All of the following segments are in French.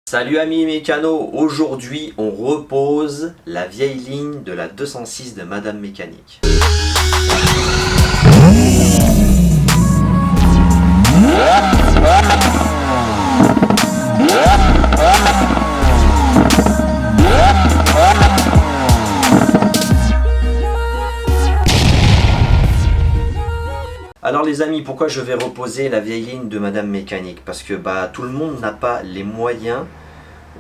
Salut amis mécanos, aujourd'hui on repose la vieille ligne de la 206 de Madame Mécanique. Alors les amis, pourquoi je vais reposer la vieille ligne de Madame Mécanique? Parce que tout le monde n'a pas les moyens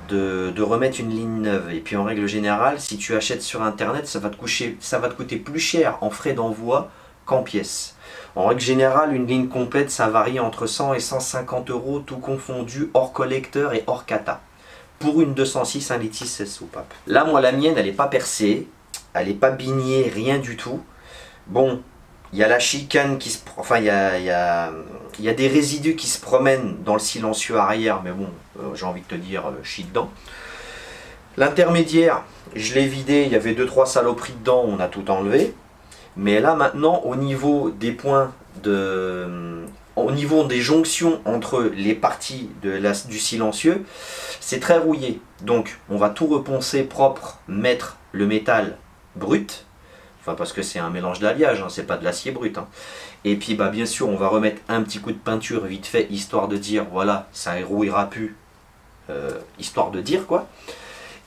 de remettre une ligne neuve. Et puis en règle générale, si tu achètes sur internet, ça va te coûter plus cher en frais d'envoi qu'en pièces. En règle générale, une ligne complète, ça varie entre 100 et 150 euros, tout confondu, hors collecteur et hors cata. Pour une 206, 1,6 litre 16 soupapes. Là, moi, la mienne, elle n'est pas percée, elle n'est pas bignée, rien du tout. Bon, il y a la chicane qui se... Enfin, il y a des résidus qui se promènent dans le silencieux arrière, mais bon, j'ai envie de te dire, chie dedans. L'intermédiaire, je l'ai vidé, il y avait 2-3 saloperies dedans, on a tout enlevé. Mais là, maintenant, au niveau des points au niveau des jonctions entre les parties du silencieux, c'est très rouillé. Donc, on va tout reponcer propre, mettre le métal brut. Enfin, parce que c'est un mélange d'alliage, hein, c'est pas de l'acier brut. Hein. Et puis bien sûr, on va remettre un petit coup de peinture vite fait, histoire de dire, voilà, ça rouillera plus, histoire de dire quoi.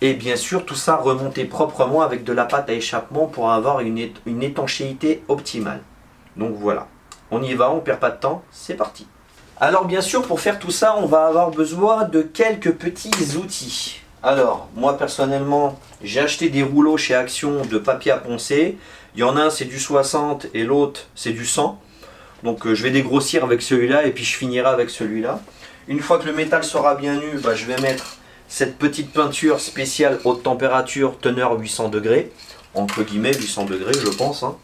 Et bien sûr, tout ça remonté proprement avec de la pâte à échappement pour avoir une étanchéité optimale. Donc voilà, on y va, on perd pas de temps, c'est parti. Alors bien sûr, pour faire tout ça, on va avoir besoin de quelques petits outils. Alors, moi personnellement, j'ai acheté des rouleaux chez Action de papier à poncer. Il y en a un, c'est du 60 et l'autre, c'est du 100. Donc je vais dégrossir avec celui-là et puis je finirai avec celui-là. Une fois que le métal sera bien nu, je vais mettre cette petite peinture spéciale haute température, teneur 800 degrés. Entre guillemets, 800 degrés, je pense. Hein.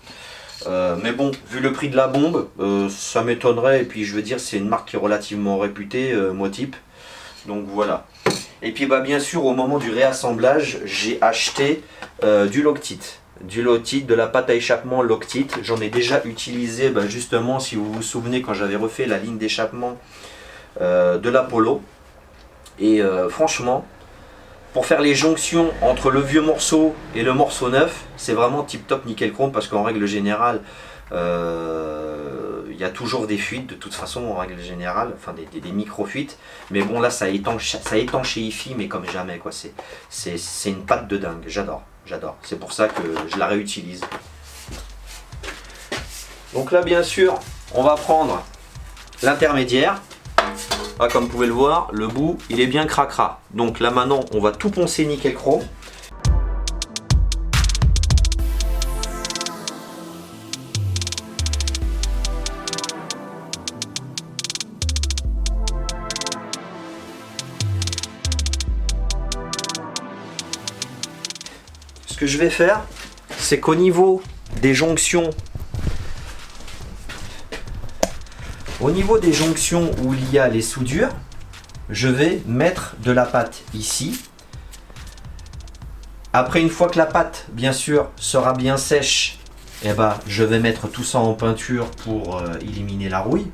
Mais bon, vu le prix de la bombe, ça m'étonnerait. Et puis je veux dire, c'est une marque qui est relativement réputée, Motype. Donc voilà. Et puis bien sûr, au moment du réassemblage, j'ai acheté du Loctite. Du Loctite, de la pâte à échappement Loctite. J'en ai déjà utilisé justement, si vous vous souvenez, quand j'avais refait la ligne d'échappement de l'Apollo. Et franchement, pour faire les jonctions entre le vieux morceau et le morceau neuf, c'est vraiment tip top nickel chrome, parce qu'en règle générale, il y a toujours des fuites de toute façon en règle générale, enfin des micro-fuites, mais bon là ça étanchéifie mais comme jamais quoi, c'est une pâte de dingue, j'adore, c'est pour ça que je la réutilise. Donc là bien sûr on va prendre l'intermédiaire, comme vous pouvez le voir, le bout il est bien cracra, donc là maintenant on va tout poncer nickel chrome. Ce que je vais faire, c'est qu'au niveau des jonctions, où il y a les soudures, je vais mettre de la pâte ici. Après, une fois que la pâte, bien sûr, sera bien sèche, je vais mettre tout ça en peinture pour éliminer la rouille.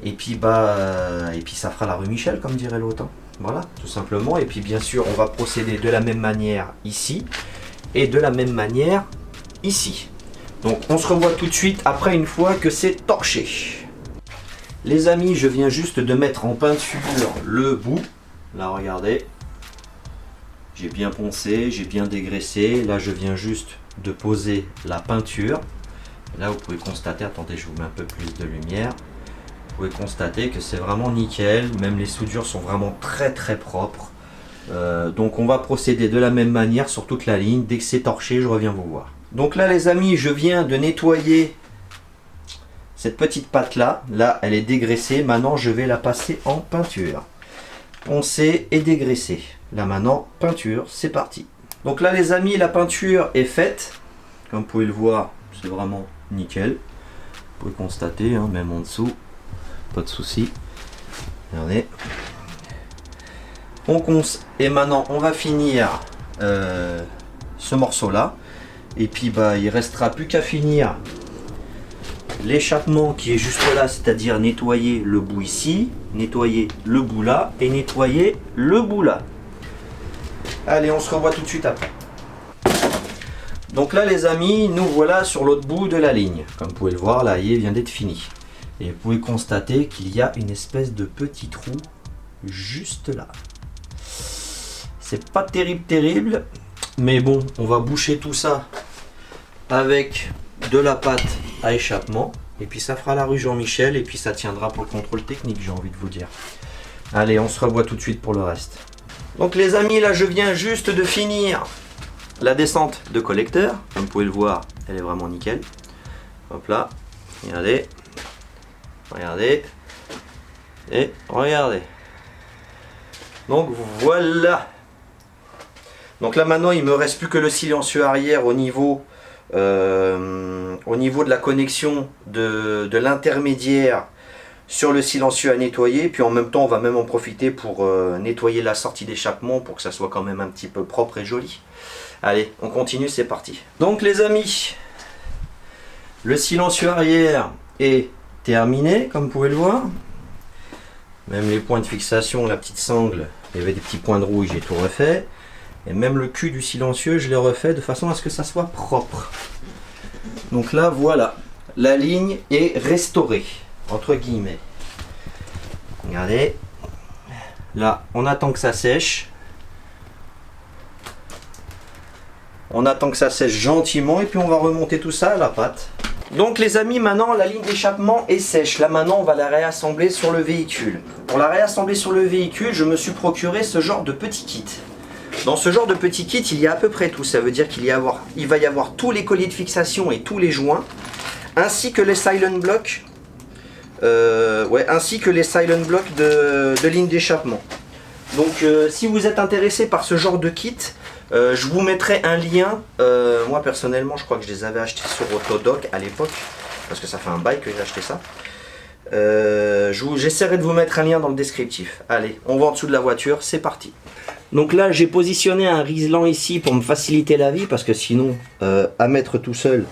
Et puis, ça fera la rue Michel, comme dirait l'autre. Hein. Voilà, tout simplement. Et puis, bien sûr, on va procéder de la même manière ici. Et de la même manière ici. Donc on se revoit tout de suite après, une fois que c'est torché. Les amis, je viens juste de mettre en peinture le bout. Là regardez, j'ai bien poncé, j'ai bien dégraissé. Là je viens juste de poser la peinture. Et là vous pouvez constater, attendez, je vous mets un peu plus de lumière. Vous pouvez constater que c'est vraiment nickel. Même les soudures sont vraiment très très propres. Donc on va procéder de la même manière sur toute la ligne. Dès que c'est torché, je reviens vous voir. Donc là les amis, je viens de nettoyer cette petite pâte là. Là elle est dégraissée. Maintenant je vais la passer en peinture. Poncer et dégraisser. Là maintenant peinture, c'est parti. Donc là les amis, la peinture est faite. Comme vous pouvez le voir, c'est vraiment nickel. Vous pouvez constater, hein, même en dessous, pas de souci. Regardez. Et maintenant on va finir ce morceau là, et puis il restera plus qu'à finir l'échappement qui est juste là, c'est-à-dire nettoyer le bout ici, nettoyer le bout là et nettoyer le bout là. Allez, on se revoit tout de suite après. Donc là les amis, nous voilà sur l'autre bout de la ligne. Comme vous pouvez le voir, là, il vient d'être fini. Et vous pouvez constater qu'il y a une espèce de petit trou juste là. C'est pas terrible, mais bon, on va boucher tout ça avec de la pâte à échappement. Et puis ça fera la rue Jean-Michel et puis ça tiendra pour le contrôle technique, j'ai envie de vous dire. Allez, on se revoit tout de suite pour le reste. Donc les amis, là je viens juste de finir la descente de collecteur. Comme vous pouvez le voir, elle est vraiment nickel. Hop là, regardez. Regardez. Et regardez. Donc voilà. Donc là maintenant il me reste plus que le silencieux arrière au niveau de la connexion de l'intermédiaire sur le silencieux à nettoyer. Puis en même temps on va même en profiter pour nettoyer la sortie d'échappement pour que ça soit quand même un petit peu propre et joli. Allez, on continue, c'est parti. Donc les amis, le silencieux arrière est terminé, comme vous pouvez le voir. Même les points de fixation, la petite sangle, il y avait des petits points de rouille, j'ai tout refait. Et même le cul du silencieux, je l'ai refait de façon à ce que ça soit propre. Donc là, voilà, la ligne est restaurée, entre guillemets. Regardez, là, on attend que ça sèche. On attend que ça sèche gentiment et puis on va remonter tout ça à la pâte. Donc les amis, maintenant la ligne d'échappement est sèche. Là maintenant on va la réassembler sur le véhicule. Pour la réassembler sur le véhicule, je me suis procuré ce genre de petit kit. Dans ce genre de petit kit, il y a à peu près tout. Ça veut dire qu'il va y avoir tous les colliers de fixation et tous les joints, ainsi que les silent blocks, ainsi que les silent blocks de ligne d'échappement. Donc si vous êtes intéressé par ce genre de kit, je vous mettrai un lien. Moi personnellement je crois que je les avais achetés sur Autodoc à l'époque, parce que ça fait un bail que j'ai acheté ça. J'essaierai de vous mettre un lien dans le descriptif. Allez, on va en dessous de la voiture, c'est parti. Donc là j'ai positionné un riselant ici pour me faciliter la vie, parce que sinon à mettre tout seul,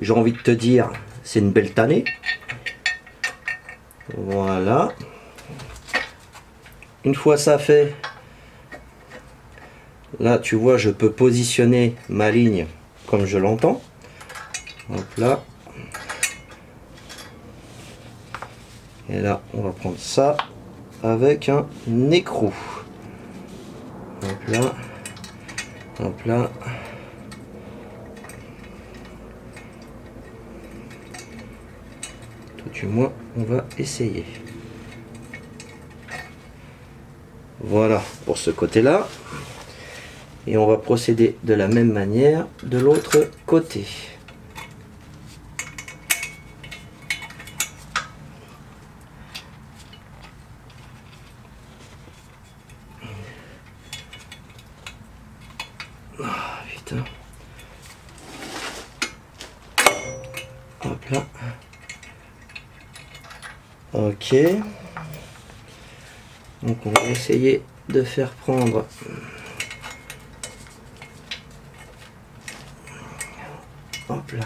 j'ai envie de te dire, c'est une belle tannée. Voilà. Une fois ça fait, là tu vois, je peux positionner ma ligne comme je l'entends. Hop là. Et là on va prendre ça avec un écrou. Hop là. Hop là. Tout du moins on va essayer. Voilà pour ce côté là. Et on va procéder de la même manière de l'autre côté. Ah, putain. Hop là. Ok. Donc on va essayer de faire prendre hop là,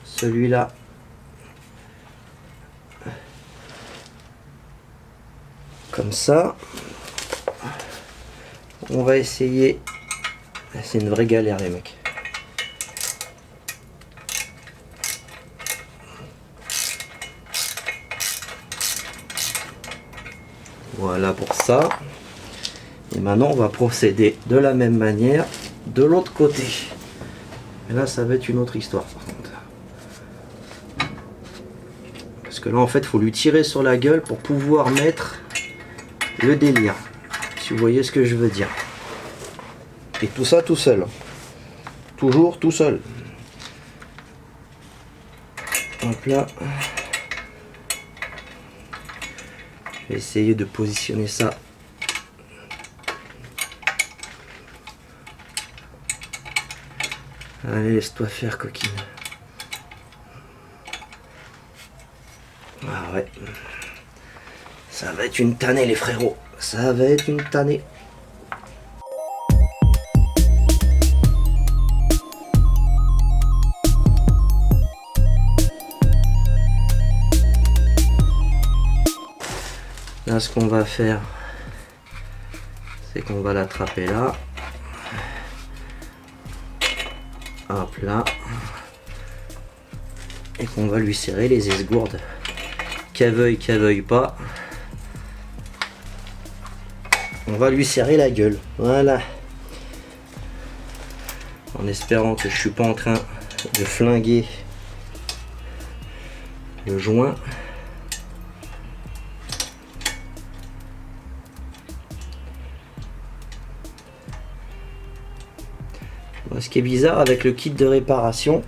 celui-là comme ça. On va essayer, c'est une vraie galère les mecs. Voilà pour ça. Et maintenant on va procéder de la même manière de l'autre côté. Et là ça va être une autre histoire par contre. Parce que là en fait il faut lui tirer sur la gueule pour pouvoir mettre le délire. Si vous voyez ce que je veux dire. Et tout ça tout seul. Toujours tout seul. Hop là. Je vais essayer de positionner ça. Allez, laisse-toi faire, coquine. Ah ouais. Ça va être une tannée, les frérots. Ça va être une tannée. Là, ce qu'on va faire, c'est qu'on va l'attraper là. Hop là. Et qu'on va lui serrer les esgourdes. Qu'elle veuille pas. On va lui serrer la gueule. Voilà. En espérant que je suis pas en train de flinguer le joint. Ce qui est bizarre avec le kit de réparation,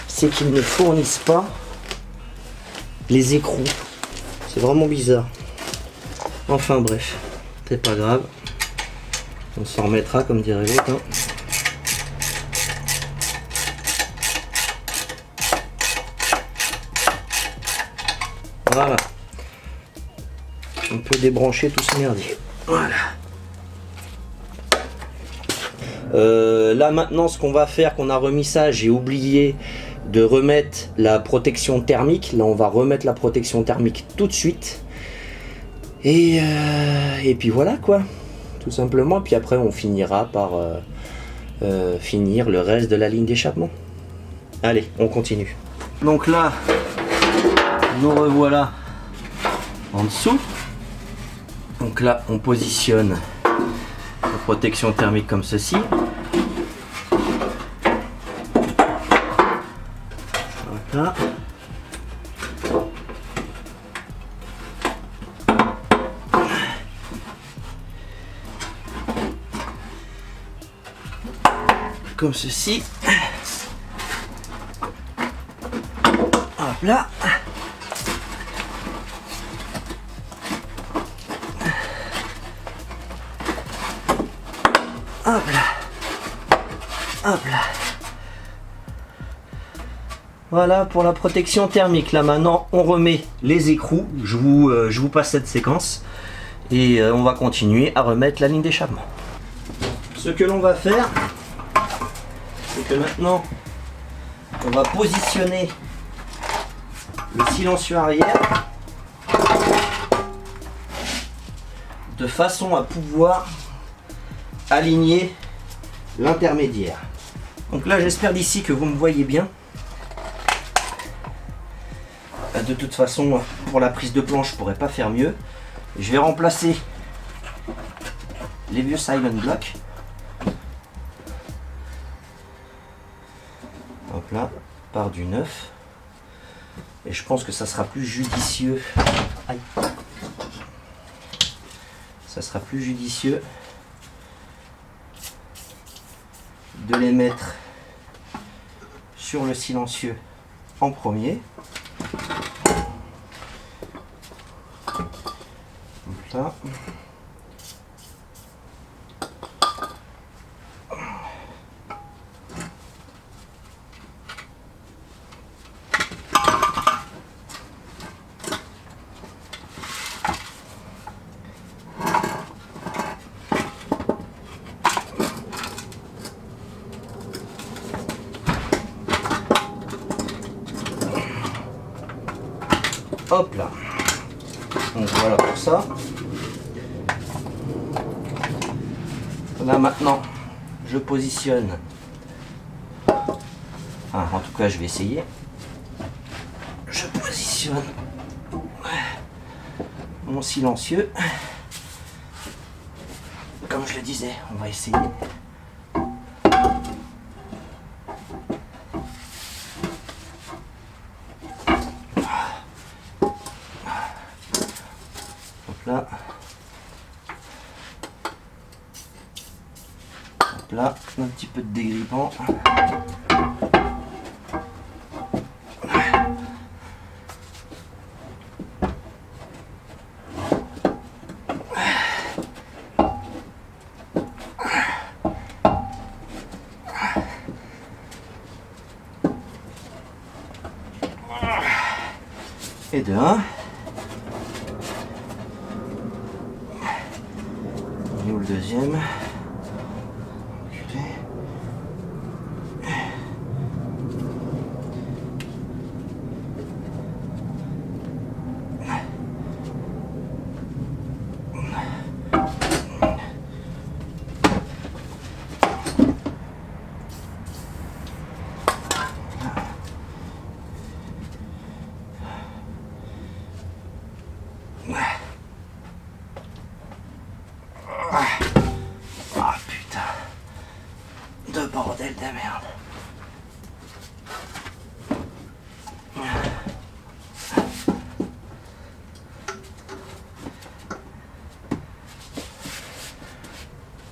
c'est qu'ils ne fournissent pas les écrous. C'est vraiment bizarre. Enfin bref, c'est pas grave. On s'en remettra comme dirait l'autre. Hein. Voilà. On peut débrancher tout ce merdier. Voilà. Là maintenant, ce qu'on va faire, qu'on a remis ça, j'ai oublié de remettre la protection thermique. Là, on va remettre la protection thermique tout de suite. Et puis voilà quoi, tout simplement. Puis après, on finira par finir le reste de la ligne d'échappement. Allez, on continue. Donc là, nous revoilà en dessous. Donc là, on positionne la protection thermique comme ceci. Voilà. Comme ceci. Hop là. Hop là. Hop là. Voilà pour la protection thermique. Là maintenant on remet les écrous. Je vous passe cette séquence. Et on va continuer à remettre la ligne d'échappement. Ce que l'on va faire, c'est que maintenant on va positionner le silencieux arrière de façon à pouvoir aligner l'intermédiaire. Donc là, j'espère d'ici que vous me voyez bien. De toute façon, pour la prise de planche, je pourrais pas faire mieux. Je vais remplacer les vieux silent blocks. Hop là, par du neuf. Et je pense que ça sera plus judicieux. Aïe. Ça sera plus judicieux de les mettre sur le silencieux en premier. Donc là. Hop là. Donc voilà pour ça. Là maintenant, je positionne. En tout cas, je vais essayer. Je positionne mon silencieux. Comme je le disais, on va essayer. Là. Hop là, un petit peu de dégrippant. Et de 1. Et où le deuxième? de merde.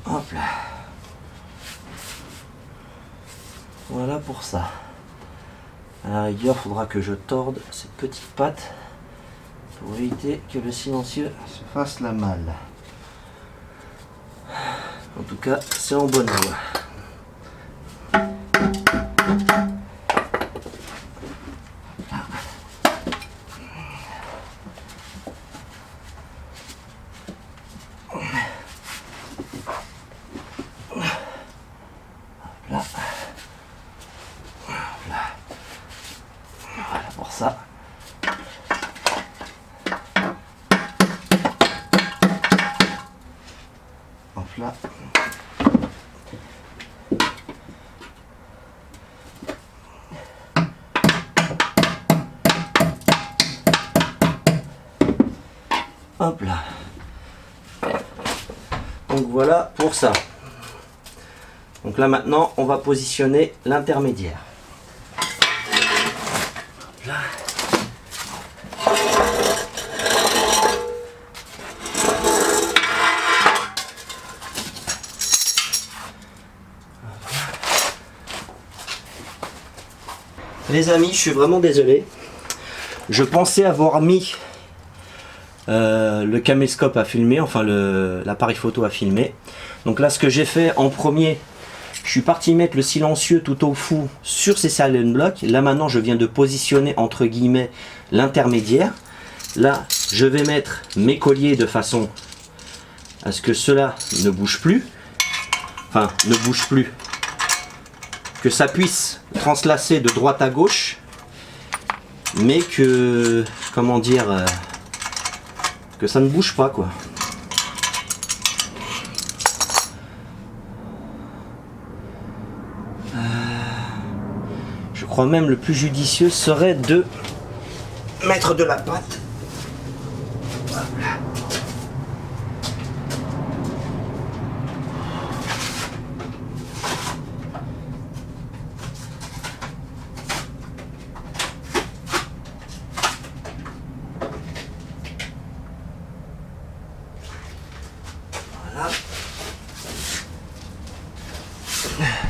Hop là. Voilà pour ça. À la rigueur, il faudra que je torde cette petite patte pour éviter que le silencieux se fasse la malle. En tout cas, c'est en bonne voie. Voilà pour ça. Hop là. Hop là. Donc voilà pour ça. Donc là maintenant on va positionner l'intermédiaire. Là. Les amis, je suis vraiment désolé. Je pensais avoir mis le caméscope à filmer, enfin l'appareil photo à filmer. Donc là, ce que j'ai fait en premier, je suis parti mettre le silencieux tout au fond sur ces silent blocks. Là maintenant, je viens de positionner entre guillemets l'intermédiaire. Là, je vais mettre mes colliers de façon à ce que cela ne bouge plus. Enfin, ne bouge plus. Que ça puisse translacer de droite à gauche. Mais que, comment dire, que ça ne bouge pas quoi. Je crois même le plus judicieux serait de mettre de la pâte. Voilà. Voilà.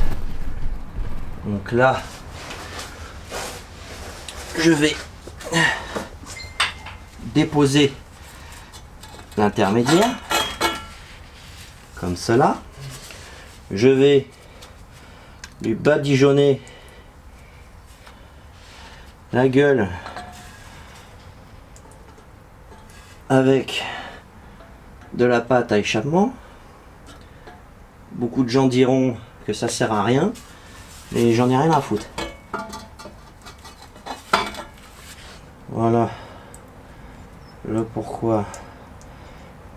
Donc là, je vais déposer l'intermédiaire comme cela. Je vais lui badigeonner la gueule avec de la pâte à échappement. Beaucoup de gens diront que ça sert à rien, mais j'en ai rien à foutre. Voilà le pourquoi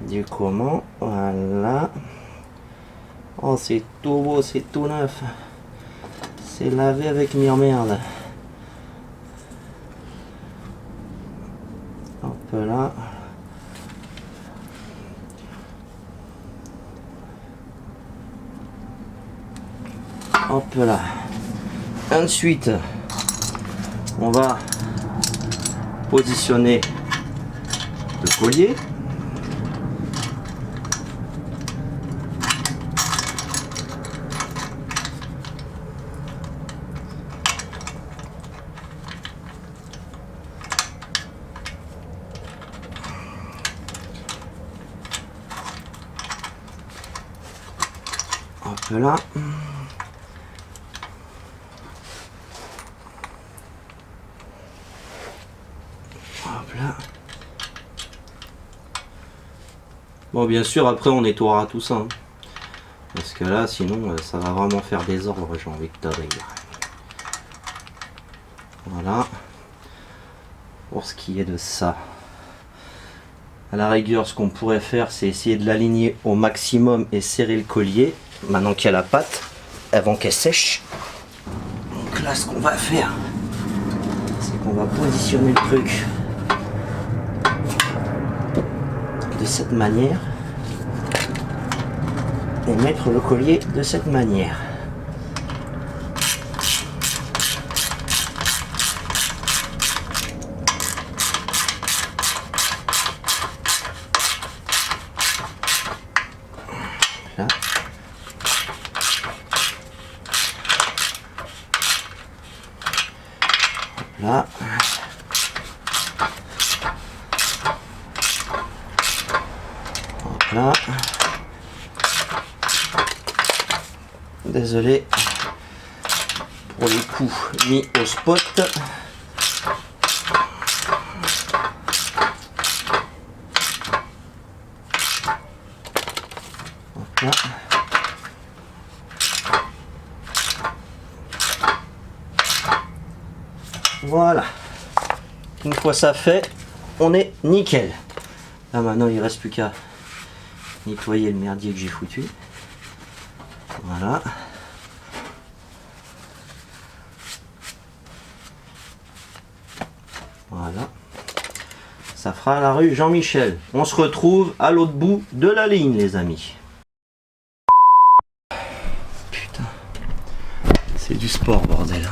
du comment. Voilà. Oh, c'est tout beau, c'est tout neuf. C'est lavé avec merde. Hop là. Hop là. Ensuite, on va positionner le collier. Hop là. Là. Bon, bien sûr, après on nettoiera tout ça, hein. Parce que là, sinon, ça va vraiment faire désordre, j'ai envie de te dire. Voilà. Pour ce qui est de ça. À la rigueur, ce qu'on pourrait faire, c'est essayer de l'aligner au maximum et serrer le collier, maintenant qu'il y a la pâte, avant qu'elle sèche. Donc là, ce qu'on va faire, c'est qu'on va positionner le truc de cette manière et mettre le collier de cette manière. Là. Hop là. Désolé pour les coups mis au spot. Hop là. Voilà. Une fois ça fait, on est nickel. Là maintenant il reste plus qu'à nettoyer le merdier que j'ai foutu. Voilà. Voilà. Ça fera la rue Jean-Michel. On se retrouve à l'autre bout de la ligne, les amis. Putain. C'est du sport, bordel.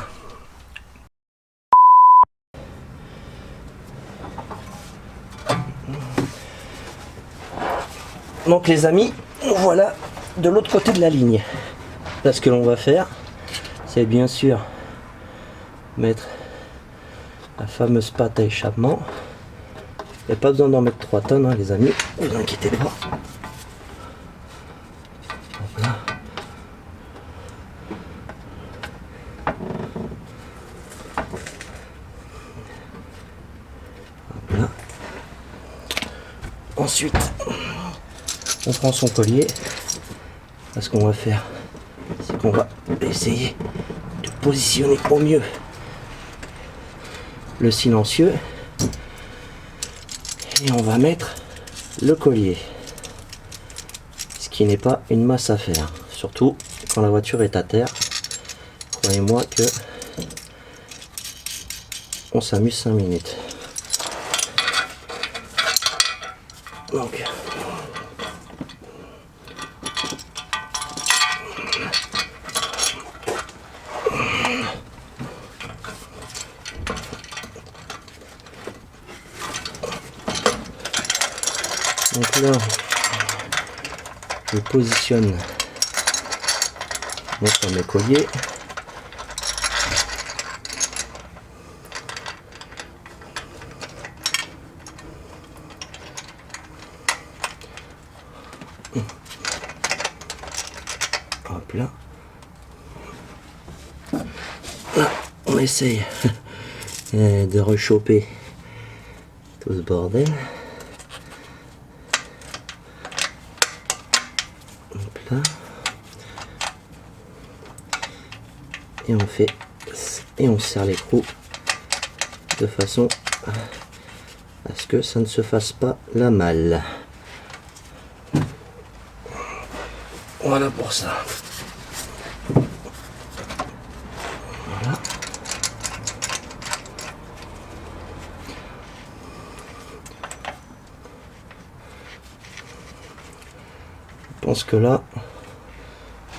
Donc les amis, voilà de l'autre côté de la ligne. Là ce que l'on va faire, c'est bien sûr mettre la fameuse pâte à échappement. Il n'y a pas besoin d'en mettre 3 tonnes, hein, les amis, ne vous inquiétez pas. Hop là. Hop là. Ensuite, on prend son collier. Là, ce qu'on va faire, c'est qu'on va essayer de positionner au mieux le silencieux. Et on va mettre le collier. Ce qui n'est pas une masse à faire. Surtout quand la voiture est à terre. Croyez-moi que on s'amuse 5 minutes. Donc là, je positionne mon fameux collier. Hop là. Là, on essaye de rechoper tout ce bordel. Là. Et on fait et on serre l'écrou de façon à ce que ça ne se fasse pas la malle. Voilà pour ça. Voilà. Je pense que là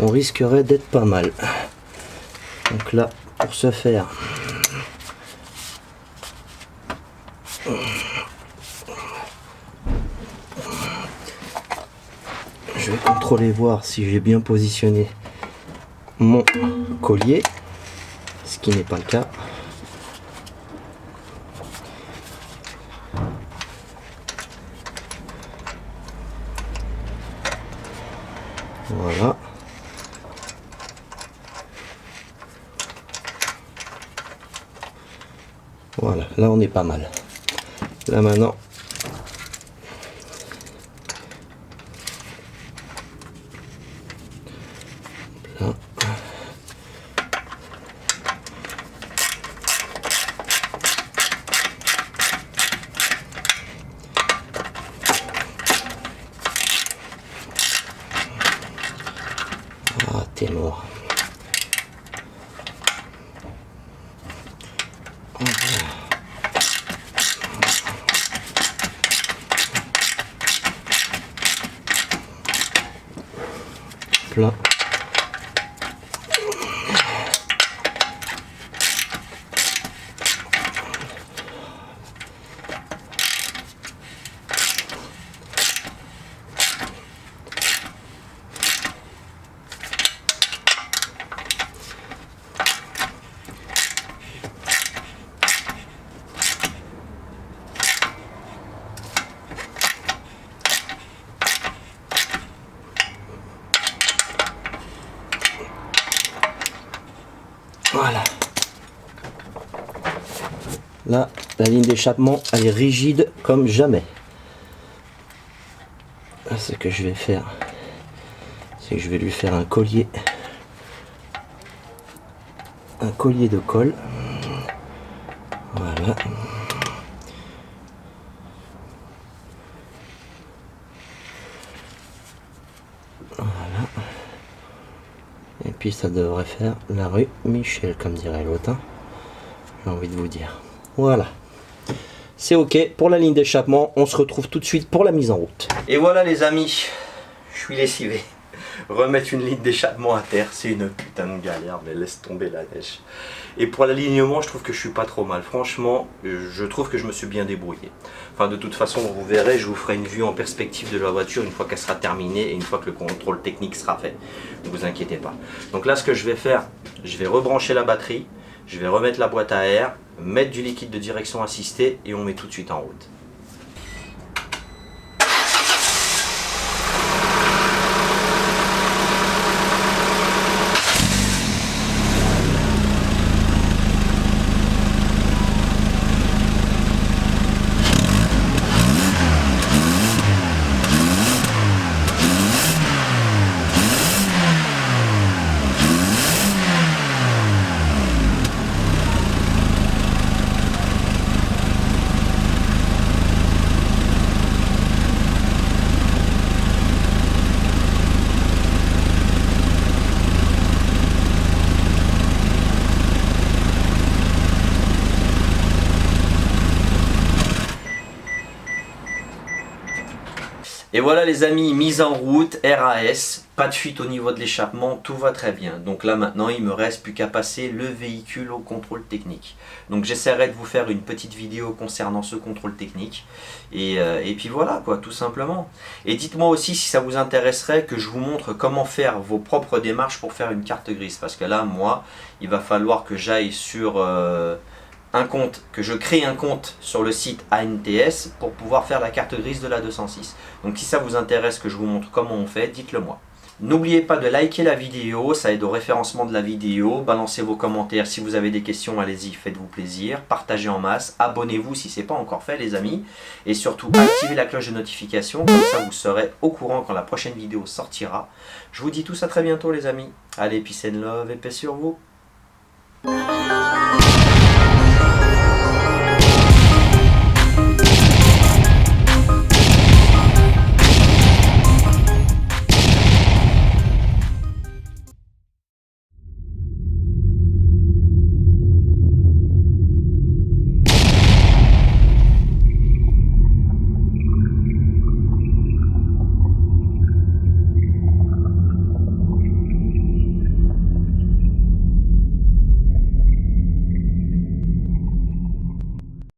on risquerait d'être pas mal. Donc là, pour ce faire, je vais contrôler voir si j'ai bien positionné mon collier, ce qui n'est pas le cas. Voilà. Voilà, là on est pas mal. Là maintenant, là. Ah, t'es mort. Là. Là, la ligne d'échappement, elle est rigide comme jamais. Là, ce que je vais faire, c'est que je vais lui faire un collier de colle. Voilà. Voilà. Et puis ça devrait faire la rue Michel, comme dirait l'autre. Hein. J'ai envie de vous dire. Voilà. C'est ok pour la ligne d'échappement. On se retrouve tout de suite pour la mise en route. Et voilà les amis, je suis lessivé. Remettre une ligne d'échappement à terre, c'est une putain de galère, mais laisse tomber la neige. Et pour l'alignement, je trouve que je suis pas trop mal. Franchement, je trouve que je me suis bien débrouillé. Enfin, de toute façon, vous verrez, je vous ferai une vue en perspective de la voiture une fois qu'elle sera terminée et une fois que le contrôle technique sera fait. Ne vous inquiétez pas. Donc là, ce que je vais faire, je vais rebrancher la batterie, je vais remettre la boîte à air, mettre du liquide de direction assistée et on met tout de suite en route. Et voilà les amis, mise en route, RAS, pas de fuite au niveau de l'échappement, tout va très bien. Donc là maintenant il me reste plus qu'à passer le véhicule au contrôle technique. Donc j'essaierai de vous faire une petite vidéo concernant ce contrôle technique. Et puis voilà quoi, tout simplement. Et dites-moi aussi si ça vous intéresserait que je vous montre comment faire vos propres démarches pour faire une carte grise. Parce que là moi, il va falloir que j'aille sur... que je crée un compte sur le site ANTS pour pouvoir faire la carte grise de la 206. Donc si ça vous intéresse que je vous montre comment on fait, dites-le moi. N'oubliez pas de liker la vidéo, ça aide au référencement de la vidéo. Balancez vos commentaires si vous avez des questions, allez-y, faites-vous plaisir. Partagez en masse, abonnez-vous si ce n'est pas encore fait les amis. Et surtout, activez la cloche de notification, comme ça vous serez au courant quand la prochaine vidéo sortira. Je vous dis tous à très bientôt les amis. Allez, peace and love et paix sur vous.